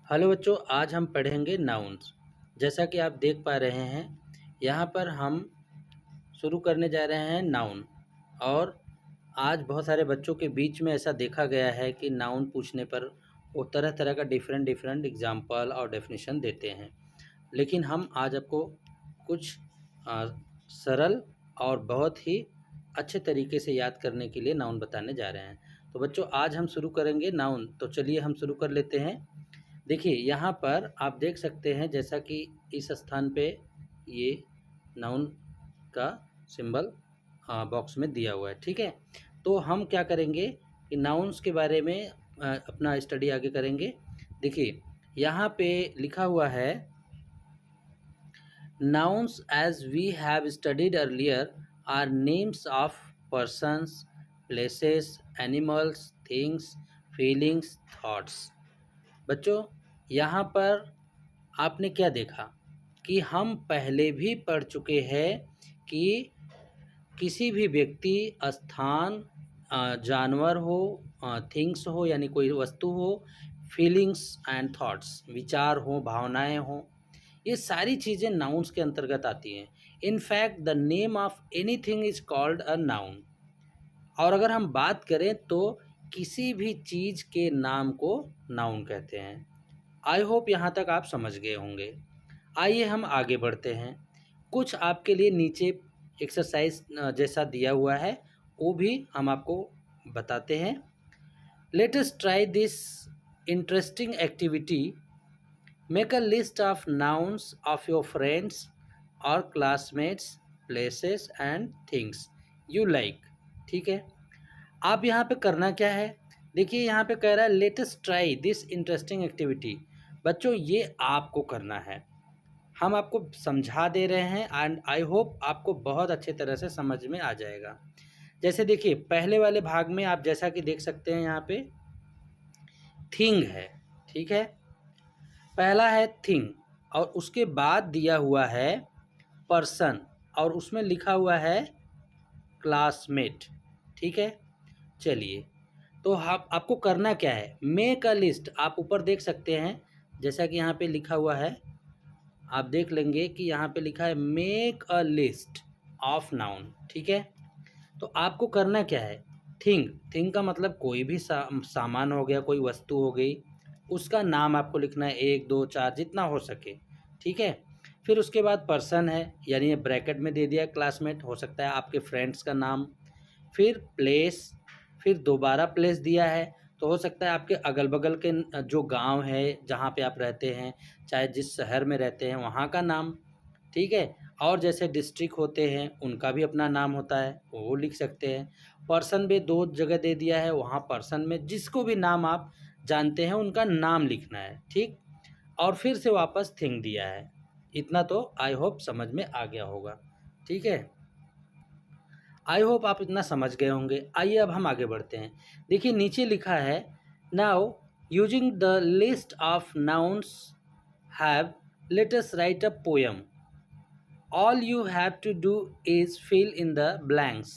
Hello बच्चों, आज हम पढ़ेंगे नाउन्स। जैसा कि आप देख पा रहे हैं, यहाँ पर हम शुरू करने जा रहे हैं नाउन। और आज बहुत सारे बच्चों के बीच में ऐसा देखा गया है कि नाउन पूछने पर वो तरह तरह का डिफरेंट डिफरेंट एग्जाम्पल और डेफिनेशन देते हैं। लेकिन हम आज आपको कुछ आ, सरल और बहुत ही अच्छे तरीके से याद करने के लिए नाउन बताने जा रहे हैं। तो बच्चों, आज हम शुरू करेंगे नाउन। तो चलिए हम शुरू कर लेते हैं। देखिए, यहाँ पर आप देख सकते हैं जैसा कि इस स्थान पे ये नाउन का सिंबल बॉक्स में दिया हुआ है। ठीक है, तो हम क्या करेंगे कि नाउन्स के बारे में अपना स्टडी आगे करेंगे। देखिए, यहाँ पे लिखा हुआ है nouns, as we have studied earlier, are names of persons, places, animals, things, feelings, thoughts। बच्चों, यहाँ पर आपने क्या देखा कि हम पहले भी पढ़ चुके हैं कि किसी भी व्यक्ति, स्थान, जानवर हो, थिंग्स हो यानी कोई वस्तु हो, फीलिंग्स एंड थॉट्स विचार हो, भावनाएं हो, ये सारी चीज़ें नाउन्स के अंतर्गत आती हैं। In fact the name of anything is called a noun. और अगर हम बात करें तो किसी भी चीज़ के नाम को नाउन कहते हैं। आई होप यहाँ तक आप समझ गए होंगे। आइए हम आगे बढ़ते हैं। कुछ आपके लिए नीचे एक्सरसाइज जैसा दिया हुआ है, वो भी हम आपको बताते हैं। Let us try this interesting activity. Make a list of nouns of your friends और classmates, places and things you like. ठीक है, आप यहाँ पे करना क्या है? देखिए, यहाँ पे कह रहा है late us try this interesting activity. बच्चों, ये आपको करना है। हम आपको समझा दे रहे हैं एंड आई होप आपको बहुत अच्छे तरह से समझ में आ जाएगा। जैसे देखिए, पहले वाले भाग में आप जैसा कि देख सकते हैं, यहाँ पे थिंग है। ठीक है, पहला है थिंग और उसके बाद दिया हुआ है पर्सन और उसमें लिखा हुआ है क्लासमेट। ठीक है, चलिए, तो आपको करना क्या है? Make a list. आप ऊपर देख सकते हैं जैसा कि यहाँ पे लिखा हुआ है, आप देख लेंगे कि यहाँ पे लिखा है make a list of noun. ठीक है, तो आपको करना क्या है? थिंग, थिंग का मतलब कोई भी सामान हो गया, कोई वस्तु हो गई, उसका नाम आपको लिखना है, 1 2 4 जितना हो सके। ठीक है, फिर उसके बाद पर्सन है, यानी ये ब्रैकेट में दे दिया क्लासमेट, हो सकता है आपके फ्रेंड्स का नाम। फिर प्लेस, फिर दोबारा प्लेस दिया है, तो हो सकता है आपके अगल बगल के जो गांव है जहाँ पे आप रहते हैं, चाहे जिस शहर में रहते हैं वहाँ का नाम। ठीक है, और जैसे डिस्ट्रिक्ट होते हैं उनका भी अपना नाम होता है, वो लिख सकते हैं। पर्सन भी 2 जगह दे दिया है, वहाँ पर्सन में जिसको भी नाम आप जानते हैं उनका नाम लिखना है। ठीक, और फिर से वापस थिंग दिया है। इतना तो आई होप समझ में आ गया होगा। ठीक है, आई होप आप इतना समझ गए होंगे। आइए अब हम आगे बढ़ते हैं। देखिए, नीचे लिखा है now using the list of nouns have let us right a poem. All you have to do is fill in the blanks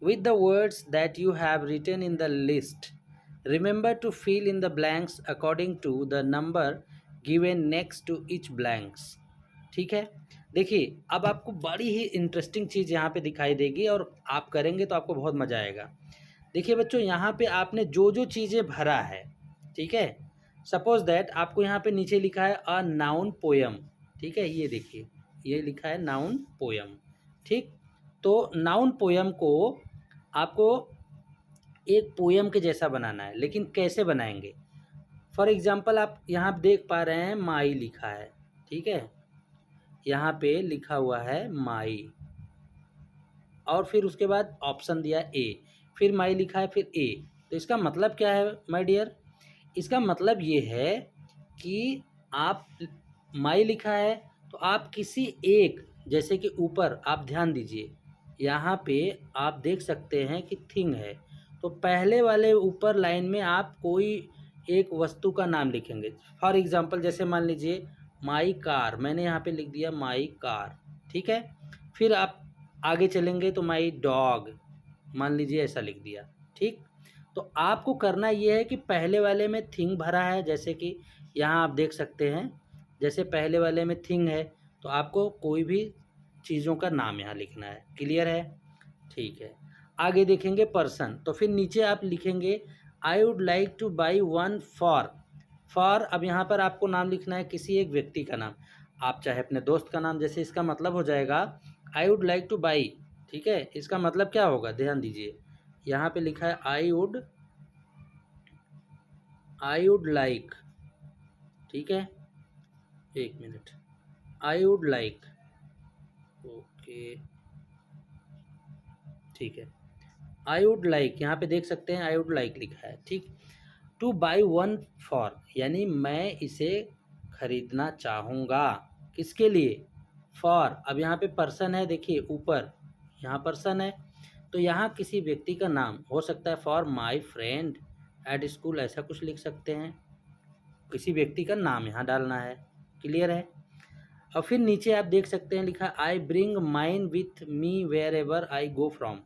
with the words that you have written in the list. Remember to fill in the blanks according to the number given next to each blanks. ठीक है, देखिए, अब आपको बड़ी ही interesting चीज़ यहाँ पे दिखाई देगी और आप करेंगे तो आपको बहुत मज़ा आएगा। देखिए बच्चों, यहाँ पे आपने जो जो चीज़ें भरा है, ठीक है, सपोज दैट आपको यहाँ पे नीचे लिखा है अ नाउन पोएम। ठीक है, ये देखिए, ये लिखा है नाउन पोएम। ठीक, तो नाउन पोएम को आपको एक पोएम के जैसा बनाना है, लेकिन कैसे बनाएंगे? फॉर एग्जांपल, आप यहाँ देख पा रहे हैं माई लिखा है। ठीक है, यहाँ पे लिखा हुआ है माई और फिर उसके बाद ऑप्शन दिया ए, फिर माई लिखा है, फिर ए। तो इसका मतलब क्या है माय डियर? इसका मतलब ये है कि आप माई लिखा है तो आप किसी एक, जैसे कि ऊपर आप ध्यान दीजिए, यहाँ पे आप देख सकते हैं कि थिंग है, तो पहले वाले ऊपर लाइन में आप कोई एक वस्तु का नाम लिखेंगे। फॉर एग्जांपल, जैसे मान लीजिए माई कार, मैंने यहाँ पे लिख दिया माई कार। ठीक है, फिर आप आगे चलेंगे तो माई डॉग, मान लीजिए ऐसा लिख दिया। ठीक, तो आपको करना ये है कि पहले वाले में थिंग भरा है, जैसे कि यहाँ आप देख सकते हैं, जैसे पहले वाले में थिंग है, तो आपको कोई भी चीज़ों का नाम यहाँ लिखना है। क्लियर है? ठीक है। आगे देखेंगे पर्सन, तो फिर नीचे आप लिखेंगे I would like two by one for अब यहाँ पर आपको नाम लिखना है किसी एक व्यक्ति का नाम, आप चाहे अपने दोस्त का नाम, जैसे इसका मतलब हो जाएगा I would like two by. ठीक है, इसका मतलब क्या होगा, ध्यान दीजिए, यहाँ पे लिखा है आई वुड लाइक। ठीक है, एक minute, I would like, okay, ठीक है, आई वुड लाइक, यहाँ पे देख सकते हैं आई वुड लाइक लिखा है। ठीक, टू बाई वन फॉर, यानी मैं इसे खरीदना चाहूँगा, किसके लिए, फॉर। अब यहाँ पे पर्सन है, देखिए ऊपर यहाँ पर्सन है, तो यहाँ किसी व्यक्ति का नाम हो सकता है, for my friend at school, ऐसा कुछ लिख सकते हैं, किसी व्यक्ति का नाम यहाँ डालना है। क्लियर है? और फिर नीचे आप देख सकते हैं लिखा I bring mine with me wherever I go from.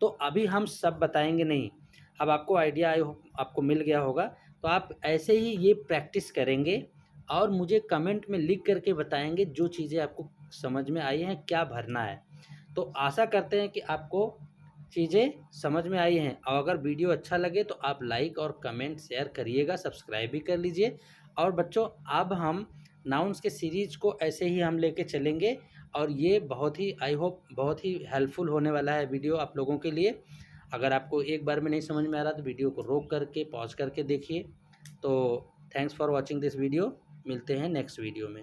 तो अभी हम सब बताएंगे नहीं, अब आपको आइडिया आपको मिल गया होगा, तो आप ऐसे ही ये प्रैक्टिस करेंगे और मुझे कमेंट में लिख करके बताएंगे जो चीज़ें आपको समझ में आई हैं, क्या भरना है। तो आशा करते हैं कि आपको चीज़ें समझ में आई हैं, और अगर वीडियो अच्छा लगे तो आप लाइक और कमेंट शेयर करिएगा, सब्सक्राइब भी कर लीजिए। और बच्चों, अब हम नाउन्स के सीरीज को ऐसे ही हम लेके चलेंगे, और ये बहुत ही, आई होप बहुत ही हेल्पफुल होने वाला है वीडियो आप लोगों के लिए। अगर आपको एक बार में नहीं समझ में आ रहा तो वीडियो को रोक करके पॉज करके देखिए। तो thanks for watching this video, मिलते हैं नेक्स्ट वीडियो में।